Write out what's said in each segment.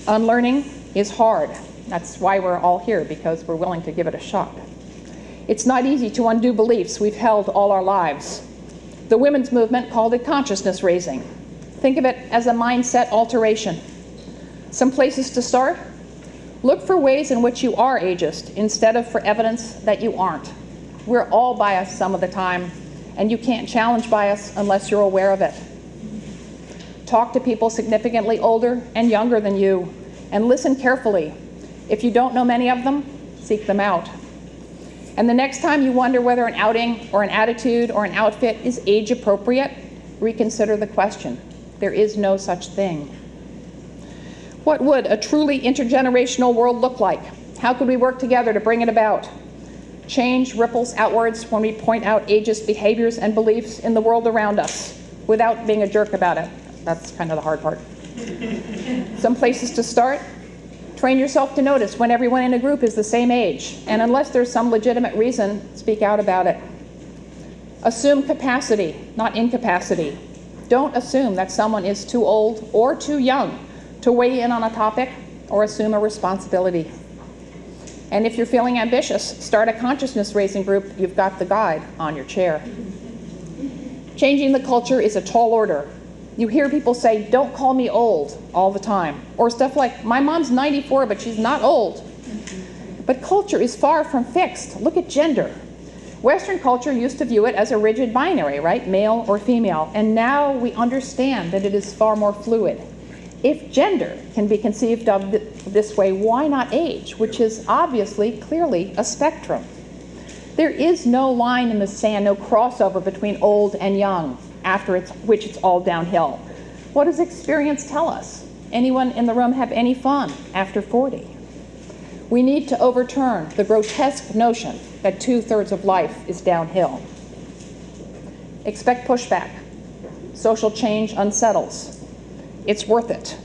Unlearning is hard. That's why we're all here, because we're willing to give it a shot. It's not easy to undo beliefs we've held all our lives. The women's movement called it consciousness raising. Think of it as a mindset alteration. Some places to start: look for ways in which you are ageist instead of for evidence that you aren't. We're all biased some of the time, and you can't challenge bias unless you're aware of it. Talk to people significantly older and younger than you, and listen carefully. If you don't know many of them, seek them out. And the next time you wonder whether an outing or an attitude or an outfit is age appropriate, reconsider the question. There is no such thing. What would a truly intergenerational world look like? How could we work together to bring it about? Change ripples outwards when we point out ageist behaviors and beliefs in the world around us without being a jerk about it. That's kind of the hard part. Some places to start: train yourself to notice when everyone in a group is the same age, and unless there's some legitimate reason, speak out about it. Assume capacity, not incapacity. Don't assume that someone is too old or too young to weigh in on a topic or assume a responsibility. And if you're feeling ambitious, start a consciousness-raising group. You've got the guide on your chair. Changing the culture is a tall order. You hear people say, "Don't call me old," all the time. Or stuff like, "My mom's 94, but she's not old." But culture is far from fixed. Look at gender. Western culture used to view it as a rigid binary, right? Male or female. And now we understand that it is far more fluid. If gender can be conceived of this way, why not age, which is obviously, clearly a spectrum? There is no line in the sand, no crossover between old and young, after which it's all downhill. What does experience tell us? Anyone in the room have any fun after 40? We need to overturn the grotesque notion that 2/3 of life is downhill. Expect pushback. Social change unsettles. It's worth it.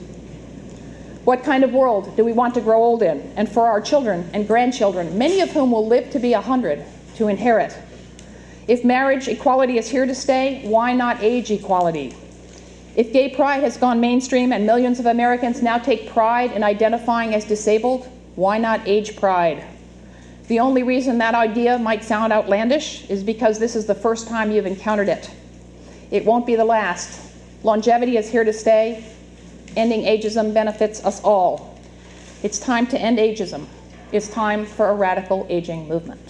What kind of world do we want to grow old in, and for our children and grandchildren, many of whom will live to be 100, to inherit? If marriage equality is here to stay, why not age equality? If gay pride has gone mainstream and millions of Americans now take pride in identifying as disabled, why not age pride? The only reason that idea might sound outlandish is because this is the first time you've encountered it. It won't be the last. Longevity is here to stay. Ending ageism benefits us all. It's time to end ageism. It's time for a radical aging movement.